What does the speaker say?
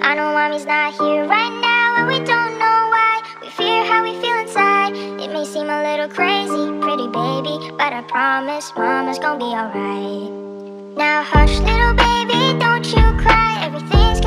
I know mommy's not here right now, and we don't know why. We fear how we feel inside. It may seem a little crazy, pretty baby, but I promise mama's gonna be alright. Now hush little baby, don't you cry. Everything's